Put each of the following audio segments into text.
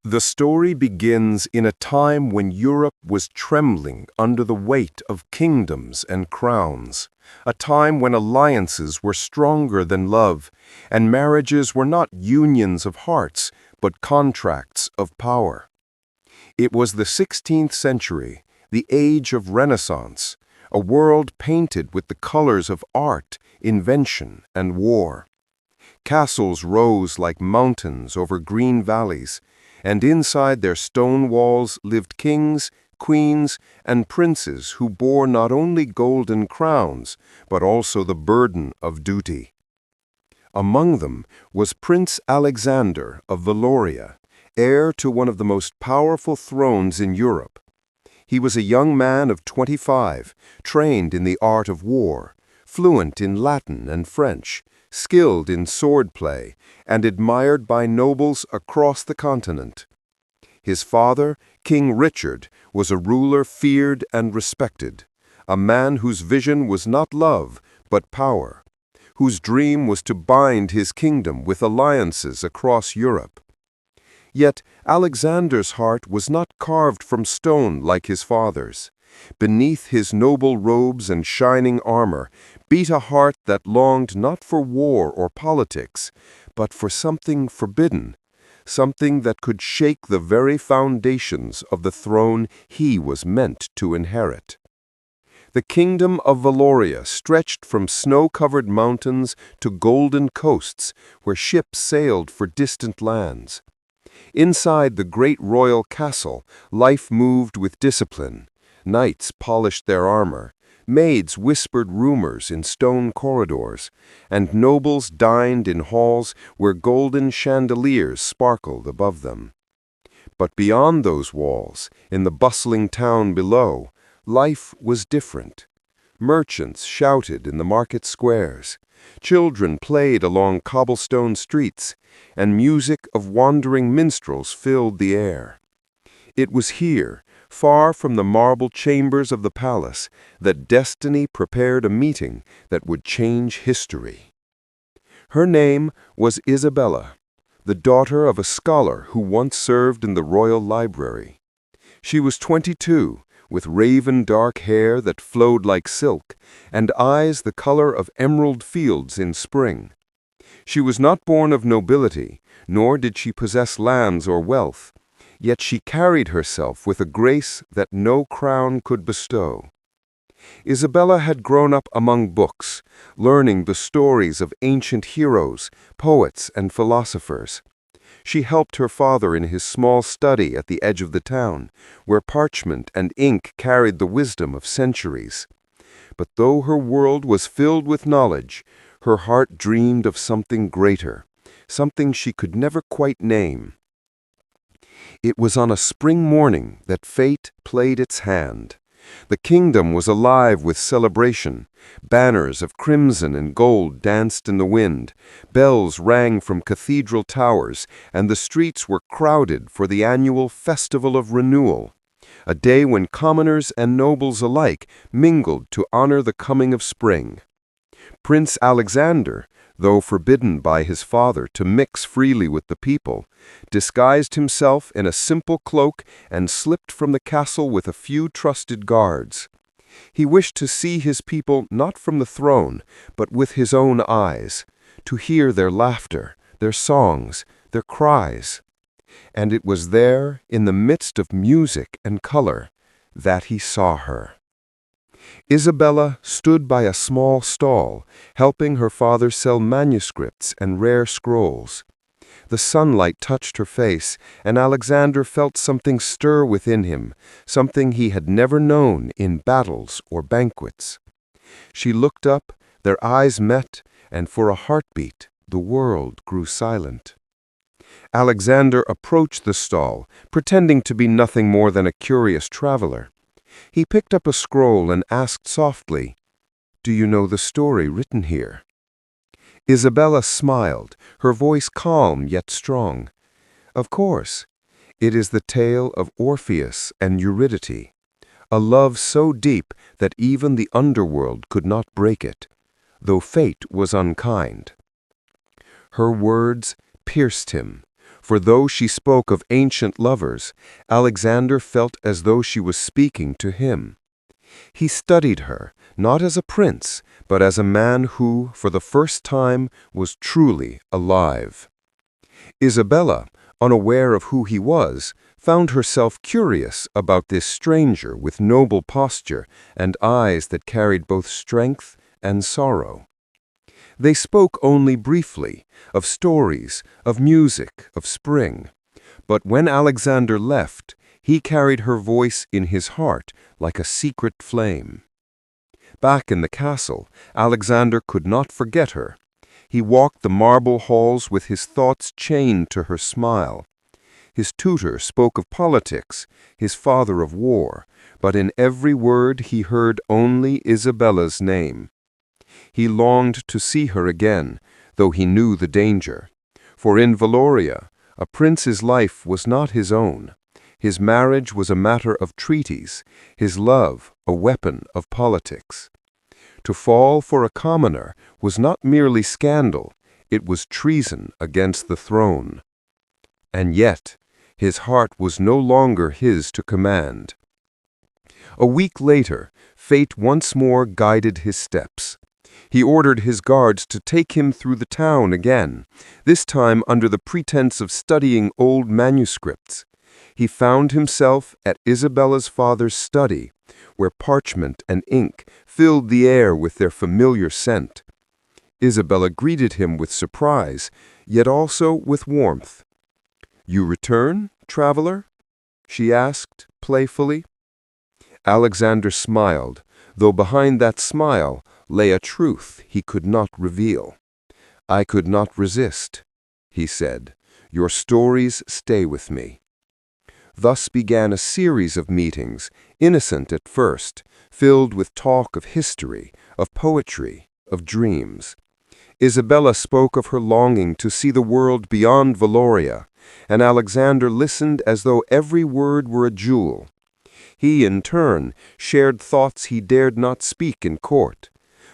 The story begins in a time when Europe was trembling under the weight of kingdoms and crowns, a time when alliances were stronger than love, and marriages were not unions of hearts, but contracts of power. It was the 16th century, the age of Renaissance, a world painted with the colors of art, invention, and war. Castles rose like mountains over green valleys, and inside their stone walls lived kings, queens, and princes who bore not only golden crowns, but also the burden of duty. Among them was Prince Alexander of Valoria, heir to one of the most powerful thrones in Europe. He was a young man of 25, trained in the art of war, fluent in Latin and French, skilled in swordplay, and admired by nobles across the continent. His father, King Richard, was a ruler feared and respected, a man whose vision was not love, but power, whose dream was to bind his kingdom with alliances across Europe. Yet Alexander's heart was not carved from stone like his father's. Beneath his noble robes and shining armor beat a heart that longed not for war or politics, but for something forbidden, something that could shake the very foundations of the throne he was meant to inherit. The kingdom of Valoria stretched from snow-covered mountains to golden coasts where ships sailed for distant lands. Inside the great royal castle, life moved with discipline. Knights polished their armor, maids whispered rumors in stone corridors, and nobles dined in halls where golden chandeliers sparkled above them. But beyond those walls, in the bustling town below, life was different. Merchants shouted in the market squares, children played along cobblestone streets, and music of wandering minstrels filled the air. It was here, far from the marble chambers of the palace, that destiny prepared a meeting that would change history. Her name was Isabella, the daughter of a scholar who once served in the royal library. She was 22, with raven dark hair that flowed like silk, and eyes the color of emerald fields in spring. She was not born of nobility, nor did she possess lands or wealth, yet she carried herself with a grace that no crown could bestow. Isabella had grown up among books, learning the stories of ancient heroes, poets, and philosophers. She helped her father in his small study at the edge of the town, where parchment and ink carried the wisdom of centuries. But though her world was filled with knowledge, her heart dreamed of something greater, something she could never quite name. It was on a spring morning that fate played its hand. The kingdom was alive with celebration. Banners of crimson and gold danced in the wind. Bells rang from cathedral towers, and the streets were crowded for the annual Festival of Renewal, a day when commoners and nobles alike mingled to honor the coming of spring. Prince Alexander, though forbidden by his father to mix freely with the people, disguised himself in a simple cloak and slipped from the castle with a few trusted guards. He wished to see his people not from the throne, but with his own eyes, to hear their laughter, their songs, their cries. And it was there, in the midst of music and color, that he saw her. Isabella stood by a small stall, helping her father sell manuscripts and rare scrolls. The sunlight touched her face, and Alexander felt something stir within him, something he had never known in battles or banquets. She looked up, their eyes met, and for a heartbeat the world grew silent. Alexander approached the stall, pretending to be nothing more than a curious traveler. He picked up a scroll and asked softly, "Do you know the story written here?" Isabella smiled, her voice calm yet strong. "Of course. It is the tale of Orpheus and Eurydice, a love so deep that even the underworld could not break it, though fate was unkind." Her words pierced him, for though she spoke of ancient lovers, Alexander felt as though she was speaking to him. He studied her, not as a prince, but as a man who, for the first time, was truly alive. Isabella, unaware of who he was, found herself curious about this stranger with noble posture and eyes that carried both strength and sorrow. They spoke only briefly, of stories, of music, of spring. But when Alexander left, he carried her voice in his heart like a secret flame. Back in the castle, Alexander could not forget her. He walked the marble halls with his thoughts chained to her smile. His tutor spoke of politics, his father of war, but in every word he heard only Isabella's name. He longed to see her again, though he knew the danger. For in Valoria, a prince's life was not his own. His marriage was a matter of treaties, his love a weapon of politics. To fall for a commoner was not merely scandal, it was treason against the throne. And yet, his heart was no longer his to command. A week later, fate once more guided his steps. He ordered his guards to take him through the town again, this time under the pretense of studying old manuscripts. He found himself at Isabella's father's study, where parchment and ink filled the air with their familiar scent. Isabella greeted him with surprise, yet also with warmth. "You return, traveler?" she asked, playfully. Alexander smiled, though behind that smile lay a truth he could not reveal. "I could not resist," he said. "Your stories stay with me." Thus began a series of meetings, innocent at first, filled with talk of history, of poetry, of dreams. Isabella spoke of her longing to see the world beyond Valoria, and Alexander listened as though every word were a jewel. He, in turn, shared thoughts he dared not speak in court: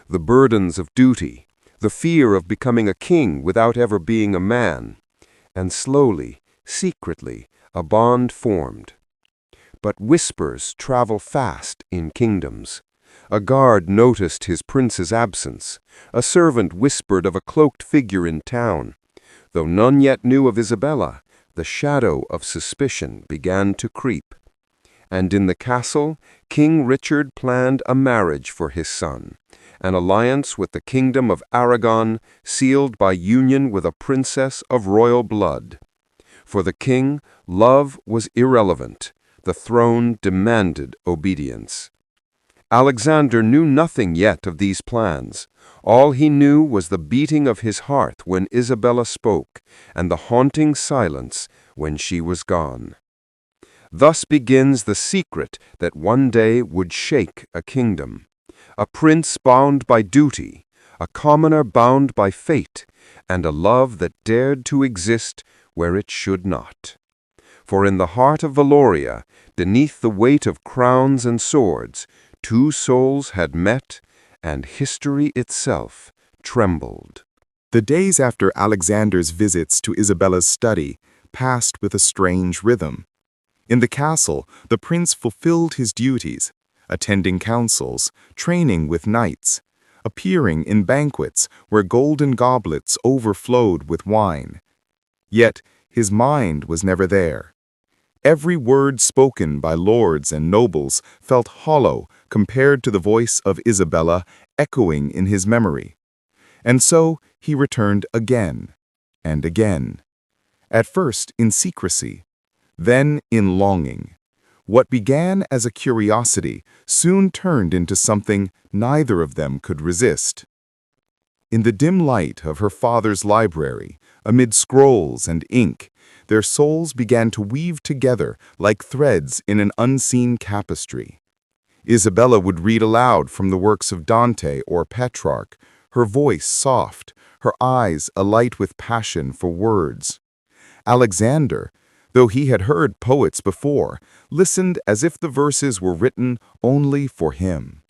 the burdens of duty, the fear of becoming a king without ever being a man. And slowly, secretly, a bond formed. But whispers travel fast in kingdoms. A guard noticed his prince's absence. A servant whispered of a cloaked figure in town. Though none yet knew of Isabella, the shadow of suspicion began to creep. And in the castle, King Richard planned a marriage for his son, an alliance with the kingdom of Aragon, sealed by union with a princess of royal blood. For the king, love was irrelevant. The throne demanded obedience. Alexander knew nothing yet of these plans. All he knew was the beating of his heart when Isabella spoke, and the haunting silence when she was gone. Thus begins the secret that one day would shake a kingdom. A prince bound by duty, a commoner bound by fate, and a love that dared to exist where it should not. For in the heart of Valoria, beneath the weight of crowns and swords, two souls had met, and history itself trembled. The days after Alexander's visits to Isabella's study passed with a strange rhythm. In the castle, the prince fulfilled his duties, attending councils, training with knights, appearing in banquets where golden goblets overflowed with wine. Yet his mind was never there. Every word spoken by lords and nobles felt hollow compared to the voice of Isabella echoing in his memory. And so he returned again and again, at first in secrecy, then in longing. What began as a curiosity soon turned into something neither of them could resist. In the dim light of her father's library, amid scrolls and ink, their souls began to weave together like threads in an unseen tapestry. Isabella would read aloud from the works of Dante or Petrarch, her voice soft, her eyes alight with passion for words. Alexander, though he had heard poets before, listened as if the verses were written only for him.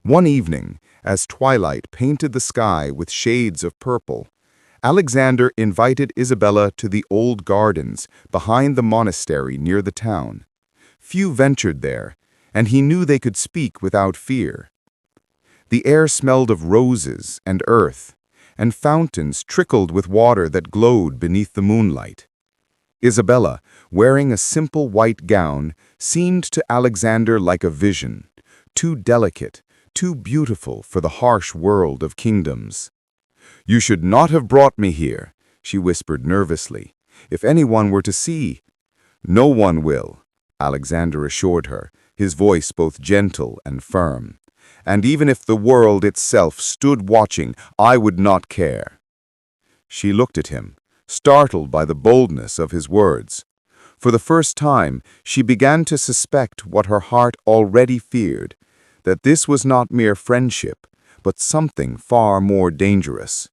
One evening, as twilight painted the sky with shades of purple, Alexander invited Isabella to the old gardens behind the monastery near the town. Few ventured there, and he knew they could speak without fear. The air smelled of roses and earth, and fountains trickled with water that glowed beneath the moonlight. Isabella, wearing a simple white gown, seemed to Alexander like a vision, too delicate, too beautiful for the harsh world of kingdoms. "You should not have brought me here," she whispered nervously. "If anyone were to see—" "No one will," Alexander assured her, his voice both gentle and firm. "And even if the world itself stood watching, I would not care." She looked at him, startled by the boldness of his words. For the first time, she began to suspect what her heart already feared, that this was not mere friendship, but something far more dangerous.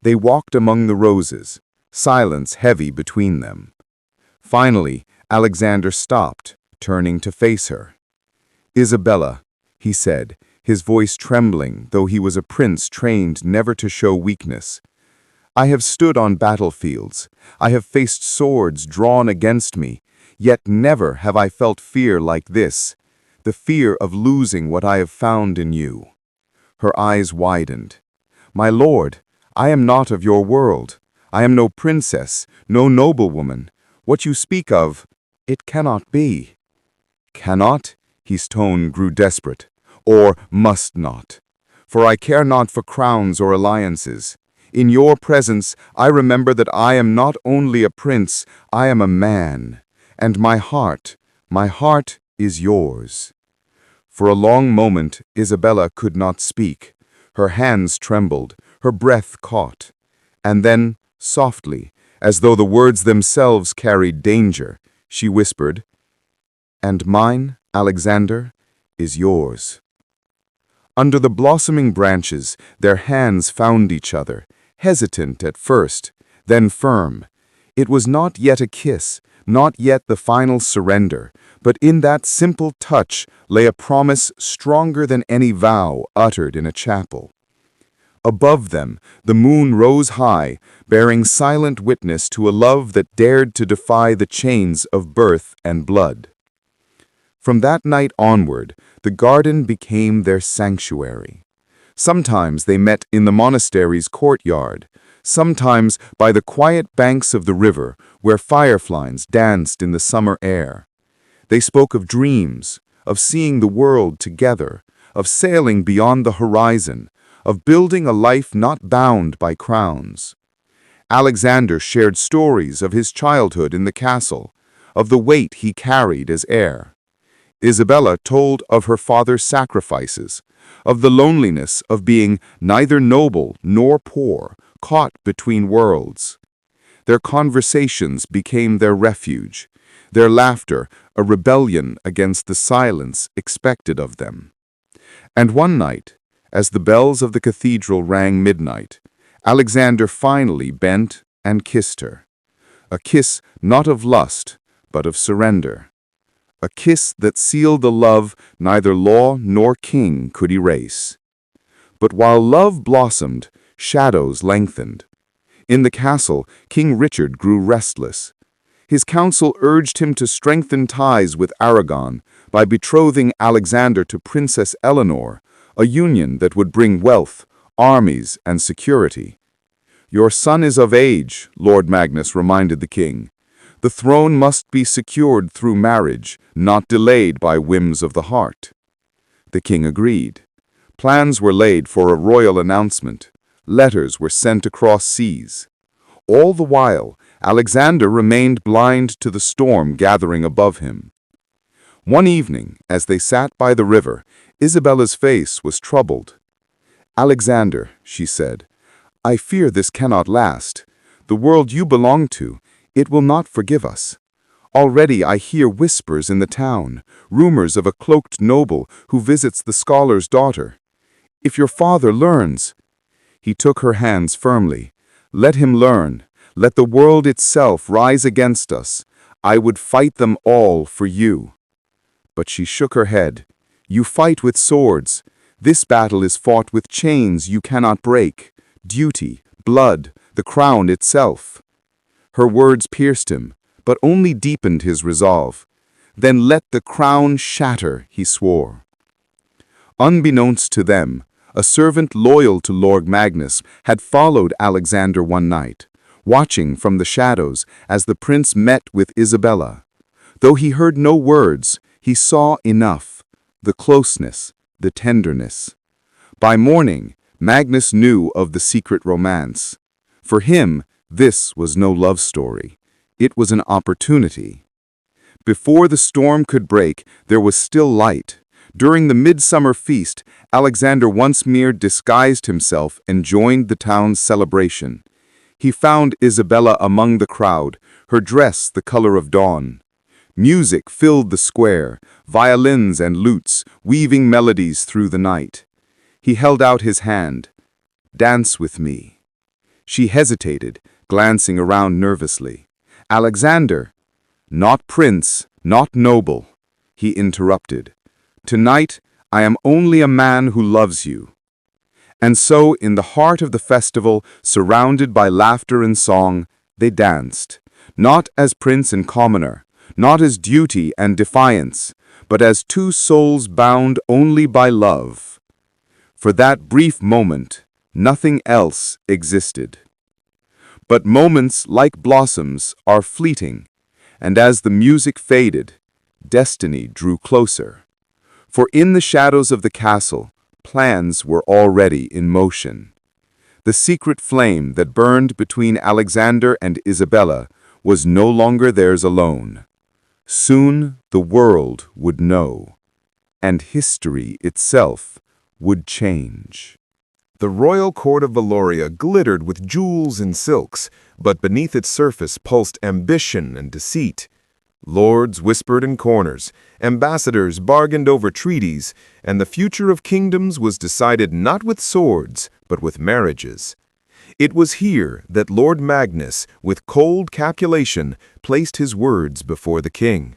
They walked among the roses, silence heavy between them. Finally, Alexander stopped, turning to face her. "Isabella," he said, his voice trembling, though he was a prince trained never to show weakness. "I have stood on battlefields, I have faced swords drawn against me, yet never have I felt fear like this, the fear of losing what I have found in you." Her eyes widened. "My lord, I am not of your world. I am no princess, no noblewoman. What you speak of, it cannot be." "Cannot?" His tone grew desperate. "Or must not? For I care not for crowns or alliances. In your presence, I remember that I am not only a prince, I am a man. And my heart is yours." For a long moment, Isabella could not speak. Her hands trembled, her breath caught. And then, softly, as though the words themselves carried danger, she whispered, "And mine, Alexander, is yours." Under the blossoming branches, their hands found each other, hesitant at first, then firm. It was not yet a kiss, not yet the final surrender, but in that simple touch lay a promise stronger than any vow uttered in a chapel. Above them, the moon rose high, bearing silent witness to a love that dared to defy the chains of birth and blood. From that night onward, the garden became their sanctuary. Sometimes they met in the monastery's courtyard, sometimes by the quiet banks of the river where fireflies danced in the summer air. They spoke of dreams, of seeing the world together, of sailing beyond the horizon, of building a life not bound by crowns. Alexander shared stories of his childhood in the castle, of the weight he carried as heir. Isabella told of her father's sacrifices, of the loneliness of being neither noble nor poor, caught between worlds. Their conversations became their refuge, their laughter a rebellion against the silence expected of them. And one night, as the bells of the cathedral rang midnight, Alexander finally bent and kissed her. A kiss not of lust, but of surrender. A kiss that sealed the love neither law nor king could erase. But while love blossomed, shadows lengthened. In the castle, King Richard grew restless. His council urged him to strengthen ties with Aragon by betrothing Alexander to Princess Eleanor, a union that would bring wealth, armies, and security. "Your son is of age," Lord Magnus reminded the king. "The throne must be secured through marriage, not delayed by whims of the heart." The king agreed. Plans were laid for a royal announcement. Letters were sent across seas. All the while, Alexander remained blind to the storm gathering above him. One evening, as they sat by the river, Isabella's face was troubled. "Alexander," she said, "I fear this cannot last. The world you belong to, it will not forgive us. Already I hear whispers in the town, rumors of a cloaked noble who visits the scholar's daughter. If your father learns—" He took her hands firmly. "Let him learn. Let the world itself rise against us. I would fight them all for you." But she shook her head. "You fight with swords. This battle is fought with chains you cannot break. Duty, blood, the crown itself. Her words pierced him, but only deepened his resolve. Then let the crown shatter, he swore. Unbeknownst to them, a servant loyal to Lord Magnus had followed Alexander one night, watching from the shadows as the prince met with Isabella. Though he heard no words, he saw enough, the closeness, the tenderness. By morning, Magnus knew of the secret romance. For him, this was no love story. It was an opportunity. Before the storm could break, there was still light. During the midsummer feast, Alexander once more disguised himself and joined the town's celebration. He found Isabella among the crowd, her dress the color of dawn. Music filled the square, violins and lutes weaving melodies through the night. He held out his hand. "Dance with me." She hesitated, glancing around nervously. "Alexander." "Not prince, not noble," he interrupted. "Tonight, I am only a man who loves you." And so, in the heart of the festival, surrounded by laughter and song, they danced, not as prince and commoner, not as duty and defiance, but as two souls bound only by love. For that brief moment, nothing else existed. But moments, like blossoms, are fleeting, and as the music faded, destiny drew closer. For in the shadows of the castle, plans were already in motion. The secret flame that burned between Alexander and Isabella was no longer theirs alone. Soon the world would know, and history itself would change. The royal court of Valoria glittered with jewels and silks, but beneath its surface pulsed ambition and deceit. Lords whispered in corners, ambassadors bargained over treaties, and the future of kingdoms was decided not with swords, but with marriages. It was here that Lord Magnus, with cold calculation, placed his words before the king.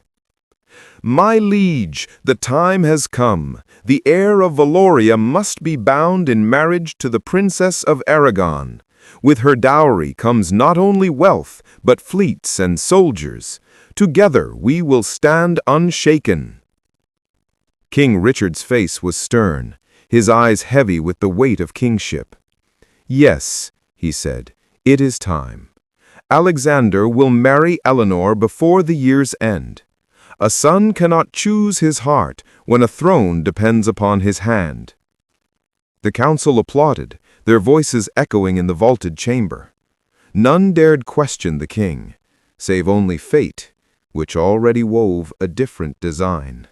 "My liege, the time has come. The heir of Valoria must be bound in marriage to the Princess of Aragon. With her dowry comes not only wealth, but fleets and soldiers. Together we will stand unshaken." King Richard's face was stern, his eyes heavy with the weight of kingship. "Yes," he said, "it is time. Alexander will marry Eleanor before the year's end. A son cannot choose his heart when a throne depends upon his hand." The council applauded, their voices echoing in the vaulted chamber. None dared question the king, save only fate, which already wove a different design.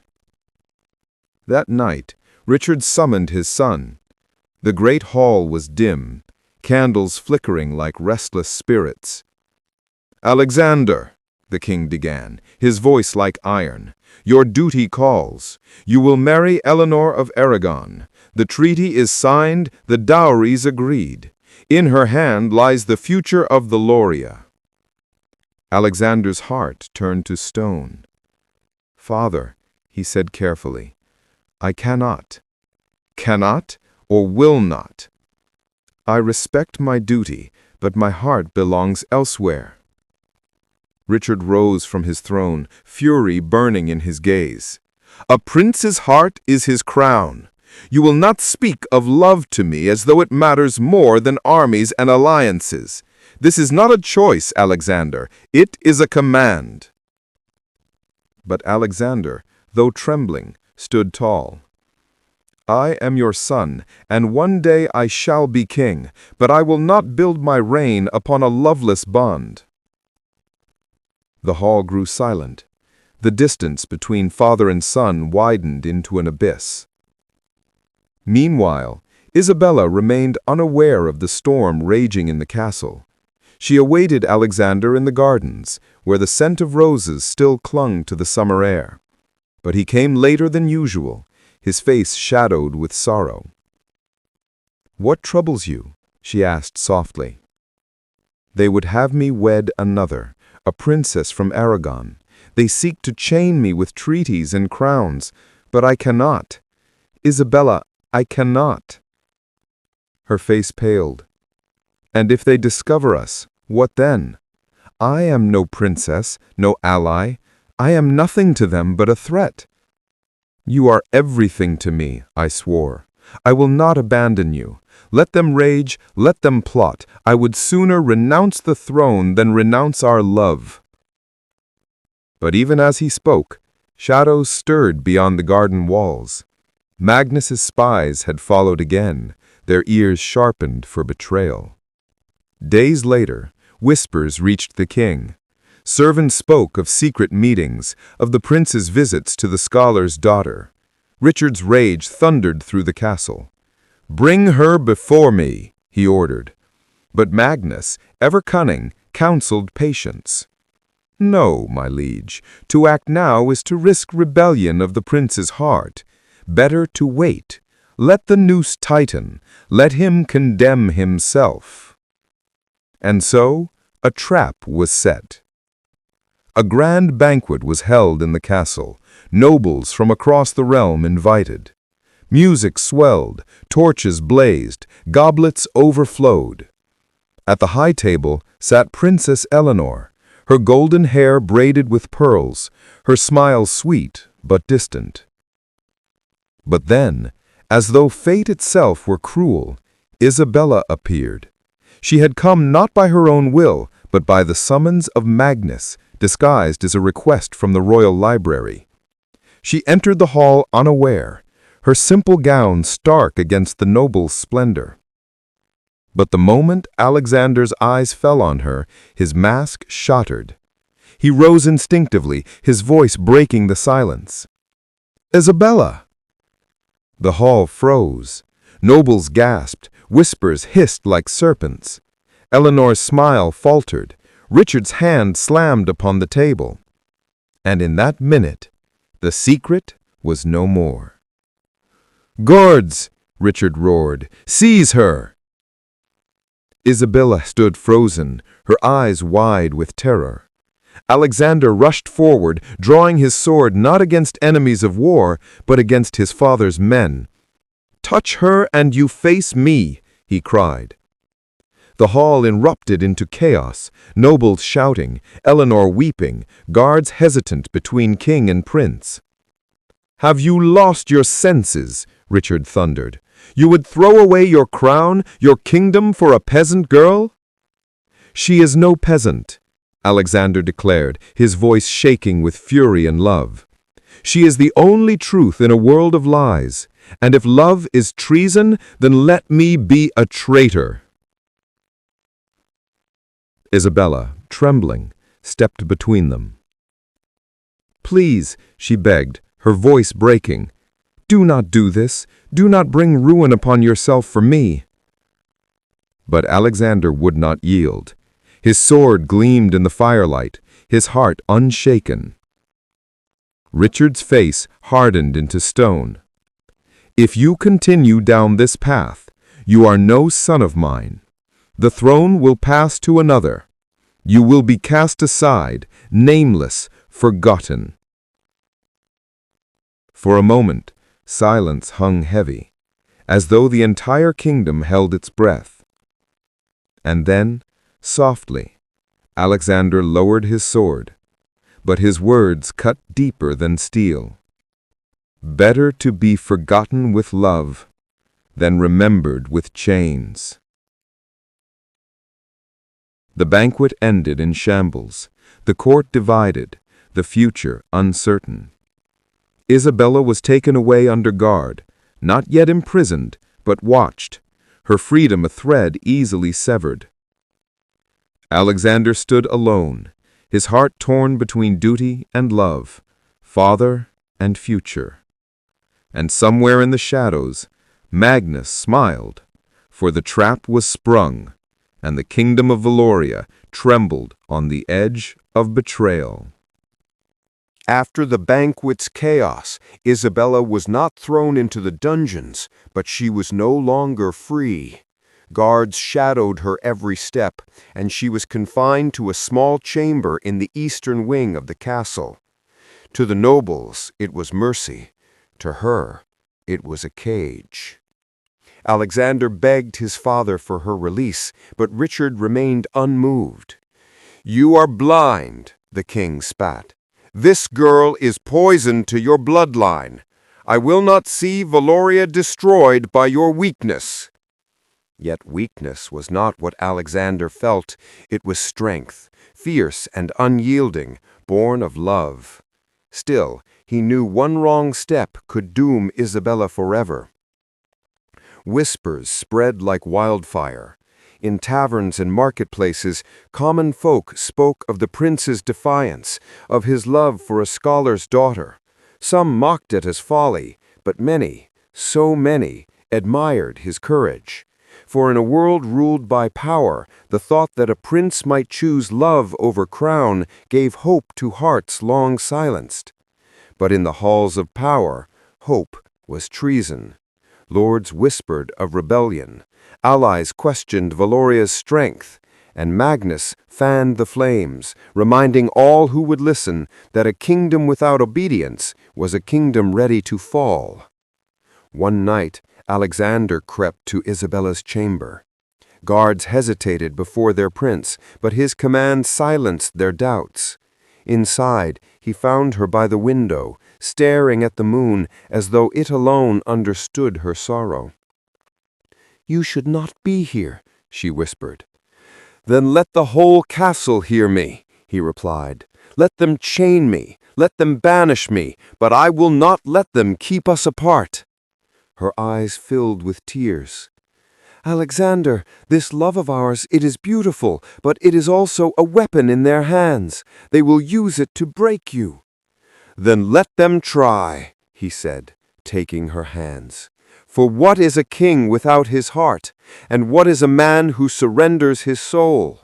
That night, Richard summoned his son. The great hall was dim, candles flickering like restless spirits. "Alexander," the king began, his voice like iron, "your duty calls. You will marry Eleanor of Aragon. The treaty is signed, the dowries agreed. In her hand lies the future of Valoria." Alexander's heart turned to stone. "Father," he said carefully, "I cannot. Cannot or will not. I respect my duty, but my heart belongs elsewhere." Richard rose from his throne, fury burning in his gaze. "A prince's heart is his crown. You will not speak of love to me as though it matters more than armies and alliances. This is not a choice, Alexander. It is a command." But Alexander, though trembling, stood tall. "I am your son, and one day I shall be king, but I will not build my reign upon a loveless bond." The hall grew silent. The distance between father and son widened into an abyss. Meanwhile, Isabella remained unaware of the storm raging in the castle. She awaited Alexander in the gardens, where the scent of roses still clung to the summer air. But he came later than usual, his face shadowed with sorrow. "What troubles you?" she asked softly. "They would have me wed another, a princess from Aragon. They seek to chain me with treaties and crowns, but I cannot. Isabella, I cannot." Her face paled. And if they discover us, what then? I am no princess, no ally. I am nothing to them but a threat. You are everything to me, I swore. I will not abandon you. Let them rage, let them plot. I would sooner renounce the throne than renounce our love. But even as he spoke, shadows stirred beyond the garden walls. Magnus's spies had followed again, their ears sharpened for betrayal. Days later, whispers reached the king. Servants spoke of secret meetings, of the prince's visits to the scholar's daughter. Richard's rage thundered through the castle. "Bring her before me," he ordered. But Magnus, ever cunning, counseled patience. "No, my liege, to act now is to risk rebellion of the prince's heart. Better to wait. Let the noose tighten. Let him condemn himself." And so, a trap was set. A grand banquet was held in the castle, nobles from across the realm invited. Music swelled, torches blazed, goblets overflowed. At the high table sat Princess Eleanor, her golden hair braided with pearls, her smile sweet but distant. But then, as though fate itself were cruel, Isabella appeared. She had come not by her own will, but by the summons of Magnus, disguised as a request from the royal library. She entered the hall unaware, her simple gown stark against the noble's splendor. But the moment Alexander's eyes fell on her, his mask shattered. He rose instinctively, his voice breaking the silence. "Isabella!" The hall froze. Nobles gasped, whispers hissed like serpents. Eleanor's smile faltered. Richard's hand slammed upon the table. And in that minute, the secret was no more. "Guards!" Richard roared. "Seize her!" Isabella stood frozen, her eyes wide with terror. Alexander rushed forward, drawing his sword not against enemies of war, but against his father's men. "Touch her and you face me!" he cried. The hall erupted into chaos, nobles shouting, Eleanor weeping, guards hesitant between king and prince. "Have you lost your senses?" Richard thundered. "You would throw away your crown, your kingdom for a peasant girl?" "She is no peasant," Alexander declared, his voice shaking with fury and love. "She is the only truth in a world of lies, and if love is treason, then let me be a traitor." Isabella, trembling, stepped between them. "Please," she begged, her voice breaking, "do not do this. Do not bring ruin upon yourself for me." But Alexander would not yield. His sword gleamed in the firelight, his heart unshaken. Richard's face hardened into stone. "If you continue down this path, you are no son of mine. The throne will pass to another. You will be cast aside, nameless, forgotten." For a moment, silence hung heavy, as though the entire kingdom held its breath. And then, softly, Alexander lowered his sword, but his words cut deeper than steel. "Better to be forgotten with love than remembered with chains." The banquet ended in shambles, the court divided, the future uncertain. Isabella was taken away under guard, not yet imprisoned, but watched, her freedom a thread easily severed. Alexander stood alone, his heart torn between duty and love, father and future. And somewhere in the shadows, Magnus smiled, for the trap was sprung, and the kingdom of Valoria trembled on the edge of betrayal. After the banquet's chaos, Isabella was not thrown into the dungeons, but she was no longer free. Guards shadowed her every step, and she was confined to a small chamber in the eastern wing of the castle. To the nobles, it was mercy. To her, it was a cage. Alexander begged his father for her release, but Richard remained unmoved. "You are blind," the king spat. "This girl is poison to your bloodline. I will not see Valoria destroyed by your weakness." Yet weakness was not what Alexander felt. It was strength, fierce and unyielding, born of love. Still, he knew one wrong step could doom Isabella forever. Whispers spread like wildfire. In taverns and marketplaces, common folk spoke of the prince's defiance, of his love for a scholar's daughter. Some mocked at his folly, but many, so many, admired his courage. For in a world ruled by power, the thought that a prince might choose love over crown gave hope to hearts long silenced. But in the halls of power, hope was treason. Lords whispered of rebellion. Allies questioned Valoria's strength. And Magnus fanned the flames, reminding all who would listen that a kingdom without obedience was a kingdom ready to fall. One night, Alexander crept to Isabella's chamber. Guards hesitated before their prince, but his command silenced their doubts. Inside, he found her by the window, staring at the moon as though it alone understood her sorrow. "You should not be here," she whispered. "Then let the whole castle hear me," he replied. "Let them chain me, let them banish me, but I will not let them keep us apart." Her eyes filled with tears. "Alexander, this love of ours, it is beautiful, but it is also a weapon in their hands. They will use it to break you." "Then let them try," he said, taking her hands. "For what is a king without his heart, and what is a man who surrenders his soul?"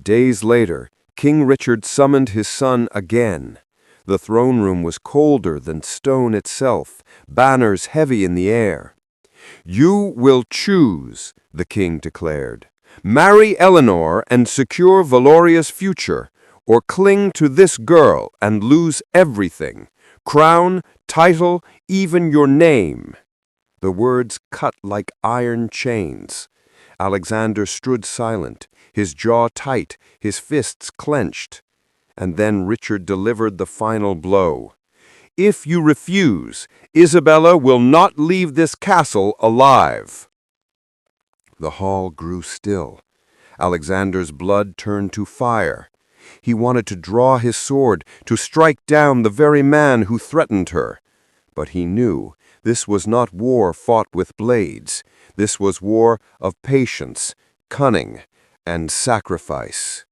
Days later, King Richard summoned his son again. The throne room was colder than stone itself, banners heavy in the air. "You will choose," the king declared. "Marry Eleanor and secure Valoria's future, or cling to this girl and lose everything, crown, title, even your name." The words cut like iron chains. Alexander stood silent, his jaw tight, his fists clenched. And then Richard delivered the final blow. "If you refuse, Isabella will not leave this castle alive." The hall grew still. Alexander's blood turned to fire. He wanted to draw his sword, to strike down the very man who threatened her. But he knew this was not war fought with blades. This was war of patience, cunning, and sacrifice.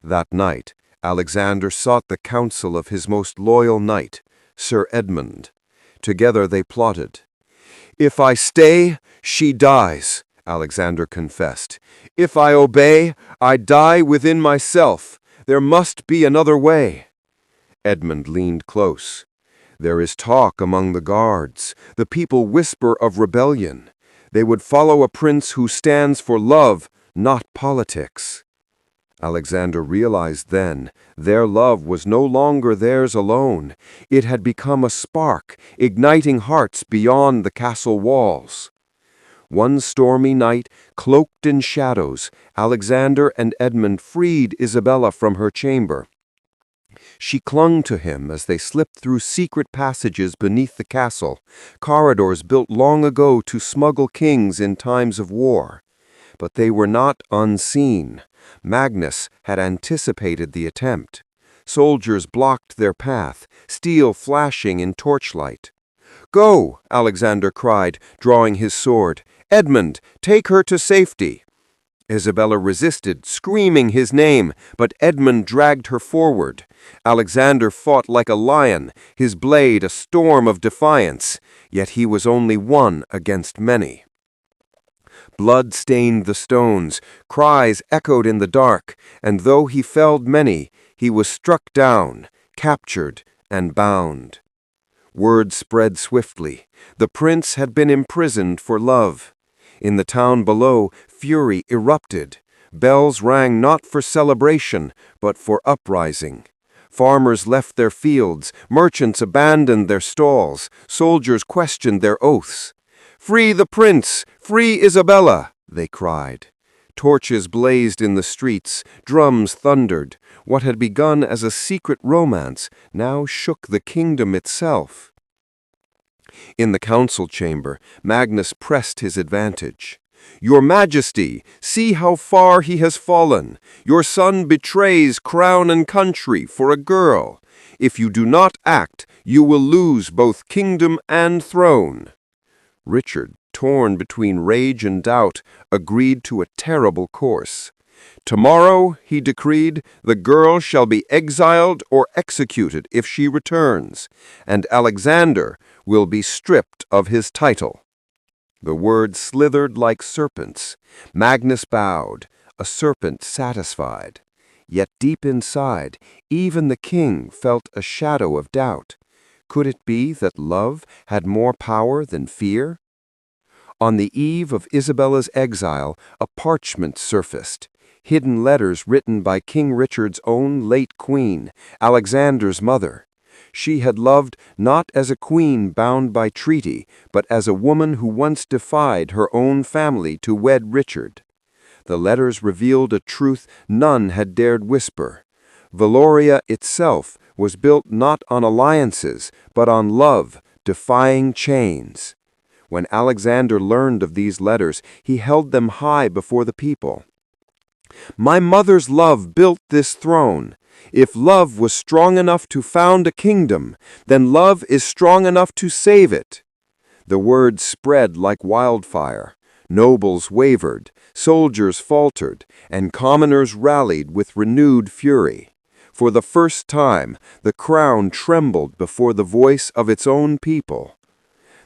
That night, Alexander sought the counsel of his most loyal knight, Sir Edmund. Together they plotted. "If I stay, she dies," Alexander confessed. "If I obey, I die within myself. There must be another way." Edmund leaned close. "There is talk among the guards. The people whisper of rebellion. They would follow a prince who stands for love, not politics." Alexander realized then their love was no longer theirs alone. It had become a spark, igniting hearts beyond the castle walls. One stormy night, cloaked in shadows, Alexander and Edmund freed Isabella from her chamber. She clung to him as they slipped through secret passages beneath the castle, corridors built long ago to smuggle kings in times of war. But they were not unseen. Magnus had anticipated the attempt. Soldiers blocked their path, steel flashing in torchlight. "Go!" Alexander cried, drawing his sword. "Edmund, take her to safety." Isabella resisted, screaming his name, but Edmund dragged her forward. Alexander fought like a lion, his blade a storm of defiance, yet he was only one against many. Blood stained the stones, cries echoed in the dark, and though he felled many, he was struck down, captured, and bound. Word spread swiftly. The prince had been imprisoned for love. In the town below, fury erupted. Bells rang not for celebration, but for uprising. Farmers left their fields, merchants abandoned their stalls, soldiers questioned their oaths. "Free the prince! Free Isabella!" they cried. Torches blazed in the streets, drums thundered. What had begun as a secret romance now shook the kingdom itself. In the council chamber, Magnus pressed his advantage. "Your Majesty, see how far he has fallen. Your son betrays crown and country for a girl. If you do not act, you will lose both kingdom and throne." Richard, torn between rage and doubt, agreed to a terrible course. "Tomorrow," he decreed, "the girl shall be exiled or executed if she returns, and Alexander will be stripped of his title." The words slithered like serpents. Magnus bowed, a serpent satisfied. Yet deep inside, even the king felt a shadow of doubt. Could it be that love had more power than fear? On the eve of Isabella's exile, a parchment surfaced. Hidden letters written by King Richard's own late queen, Alexander's mother. She had loved not as a queen bound by treaty, but as a woman who once defied her own family to wed Richard. The letters revealed a truth none had dared whisper. Valoria itself was built not on alliances, but on love, defying chains. When Alexander learned of these letters, he held them high before the people. "My mother's love built this throne. If love was strong enough to found a kingdom, then love is strong enough to save it." The words spread like wildfire. Nobles wavered, soldiers faltered, and commoners rallied with renewed fury. For the first time, the crown trembled before the voice of its own people.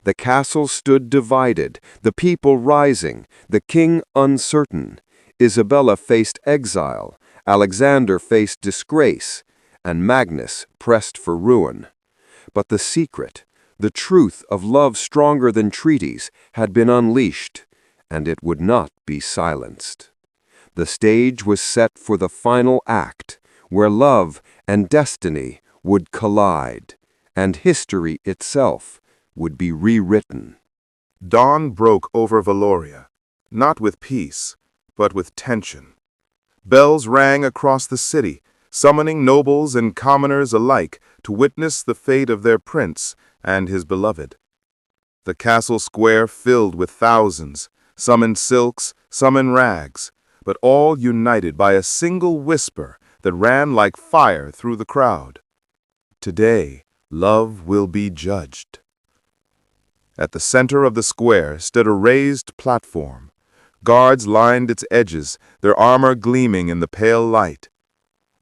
The castle stood divided, the people rising, the king uncertain. Isabella faced exile, Alexander faced disgrace, and Magnus pressed for ruin. But the secret, the truth of love stronger than treaties, had been unleashed, and it would not be silenced. The stage was set for the final act, where love and destiny would collide, and history itself would be rewritten. Dawn broke over Valoria, not with peace, but with tension. Bells rang across the city, summoning nobles and commoners alike to witness the fate of their prince and his beloved. The castle square filled with thousands, some in silks, some in rags, but all united by a single whisper that ran like fire through the crowd. Today, love will be judged. At the center of the square stood a raised platform. Guards lined its edges, their armor gleaming in the pale light.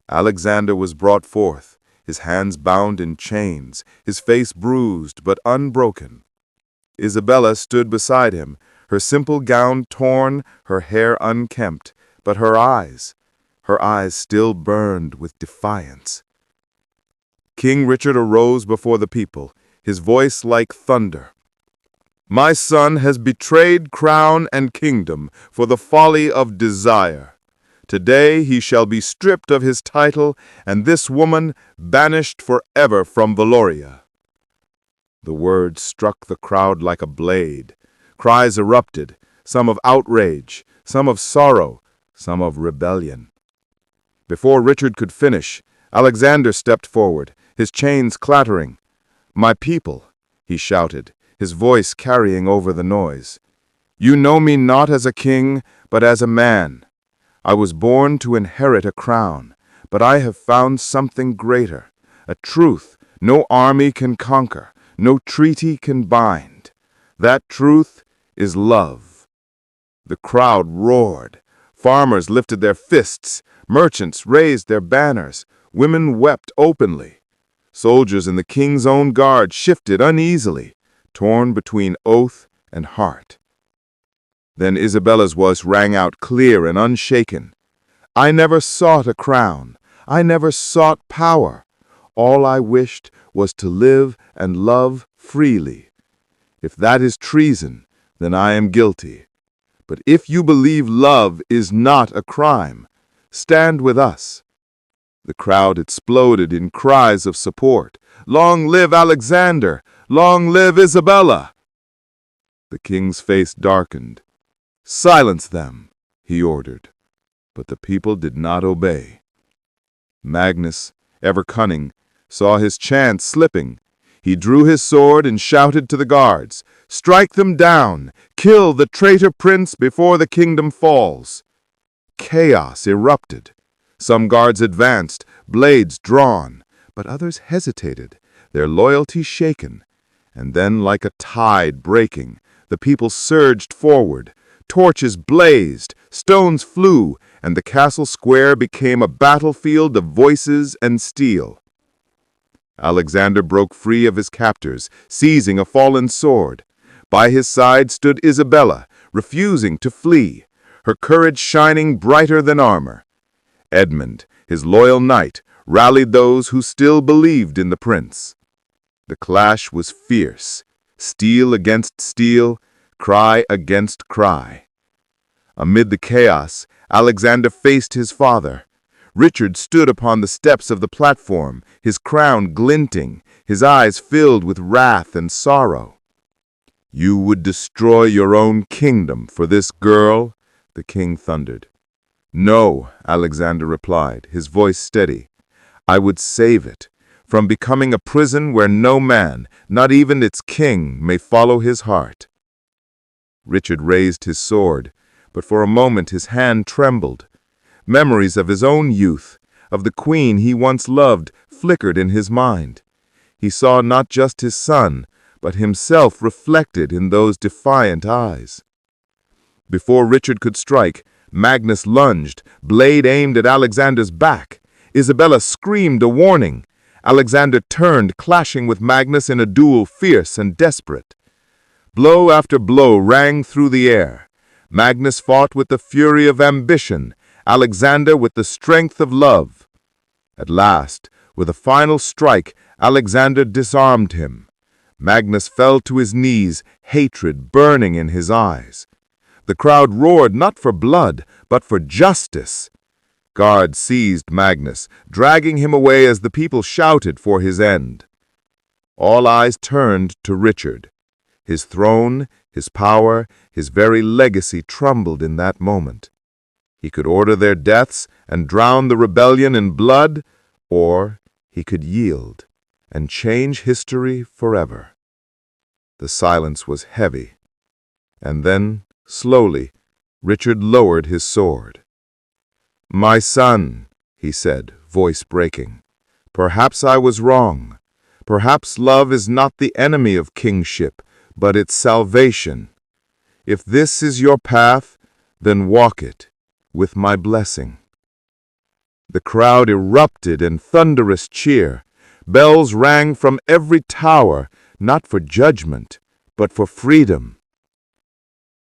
Alexander was brought forth, his hands bound in chains, his face bruised but unbroken. Isabella stood beside him, her simple gown torn, her hair unkempt, but her eyes still burned with defiance. King Richard arose before the people, his voice like thunder. "My son has betrayed crown and kingdom for the folly of desire. Today he shall be stripped of his title, and this woman banished forever from Valoria." The words struck the crowd like a blade. Cries erupted, some of outrage, some of sorrow, some of rebellion. Before Richard could finish, Alexander stepped forward, his chains clattering. "My people," he shouted, his voice carrying over the noise. "You know me not as a king, but as a man. I was born to inherit a crown, but I have found something greater, a truth no army can conquer, no treaty can bind. That truth is love." The crowd roared. Farmers lifted their fists, merchants raised their banners, women wept openly. Soldiers in the king's own guard shifted uneasily, torn between oath and heart. Then Isabella's voice rang out clear and unshaken. "I never sought a crown. I never sought power. All I wished was to live and love freely. If that is treason, then I am guilty. But if you believe love is not a crime, stand with us." The crowd exploded in cries of support. "Long live Alexander! Long live Isabella!" The king's face darkened. "Silence them," he ordered. But the people did not obey. Magnus, ever cunning, saw his chance slipping. He drew his sword and shouted to the guards, "Strike them down! Kill the traitor prince before the kingdom falls!" Chaos erupted. Some guards advanced, blades drawn, but others hesitated, their loyalty shaken. And then, like a tide breaking, the people surged forward. Torches blazed, stones flew, and the castle square became a battlefield of voices and steel. Alexander broke free of his captors, seizing a fallen sword. By his side stood Isabella, refusing to flee, her courage shining brighter than armor. Edmund, his loyal knight, rallied those who still believed in the prince. The clash was fierce, steel against steel, cry against cry. Amid the chaos, Alexander faced his father. Richard stood upon the steps of the platform, his crown glinting, his eyes filled with wrath and sorrow. "You would destroy your own kingdom for this girl?" the king thundered. "No," Alexander replied, his voice steady. "I would save it from becoming a prison where no man, not even its king, may follow his heart." Richard raised his sword, but for a moment his hand trembled. Memories of his own youth, of the queen he once loved, flickered in his mind. He saw not just his son, but himself reflected in those defiant eyes. Before Richard could strike, Magnus lunged, blade aimed at Alexander's back. Isabella screamed a warning. Alexander turned, clashing with Magnus in a duel fierce and desperate. Blow after blow rang through the air. Magnus fought with the fury of ambition, Alexander with the strength of love. At last, with a final strike, Alexander disarmed him. Magnus fell to his knees, hatred burning in his eyes. The crowd roared not for blood, but for justice. Guards seized Magnus, dragging him away as the people shouted for his end. All eyes turned to Richard. His throne, his power, his very legacy trembled in that moment. He could order their deaths and drown the rebellion in blood, or he could yield and change history forever. The silence was heavy, and then, slowly, Richard lowered his sword. "My son," he said, voice breaking, "perhaps I was wrong. Perhaps love is not the enemy of kingship, but its salvation. If this is your path, then walk it, with my blessing." The crowd erupted in thunderous cheer. Bells rang from every tower, not for judgment, but for freedom.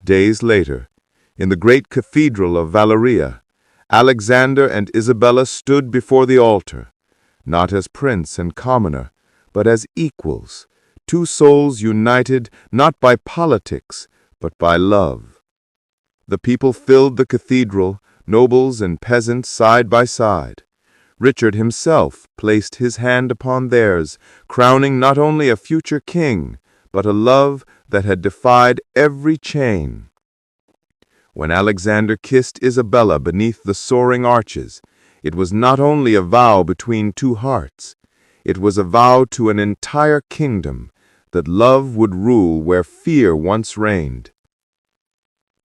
Days later, in the great cathedral of Valeria, Alexander and Isabella stood before the altar, not as prince and commoner, but as equals, two souls united not by politics, but by love. The people filled the cathedral, nobles and peasants side by side. Richard himself placed his hand upon theirs, crowning not only a future king, but a love that had defied every chain. When Alexander kissed Isabella beneath the soaring arches, it was not only a vow between two hearts, it was a vow to an entire kingdom, that love would rule where fear once reigned.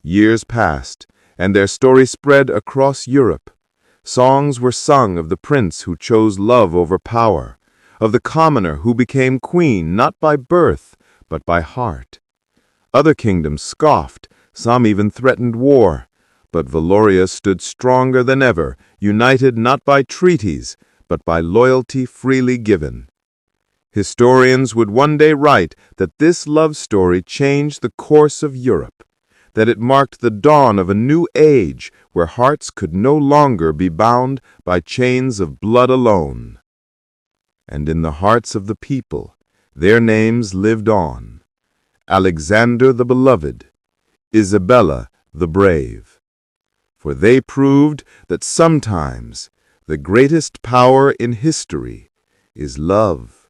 Years passed, and their story spread across Europe. Songs were sung of the prince who chose love over power, of the commoner who became queen not by birth, but by heart. Other kingdoms scoffed, some even threatened war, but Valoria stood stronger than ever, united not by treaties, but by loyalty freely given. Historians would one day write that this love story changed the course of Europe, that it marked the dawn of a new age where hearts could no longer be bound by chains of blood alone. And in the hearts of the people, their names lived on: Alexander the Beloved, Isabella the Brave. For they proved that sometimes the greatest power in history is love.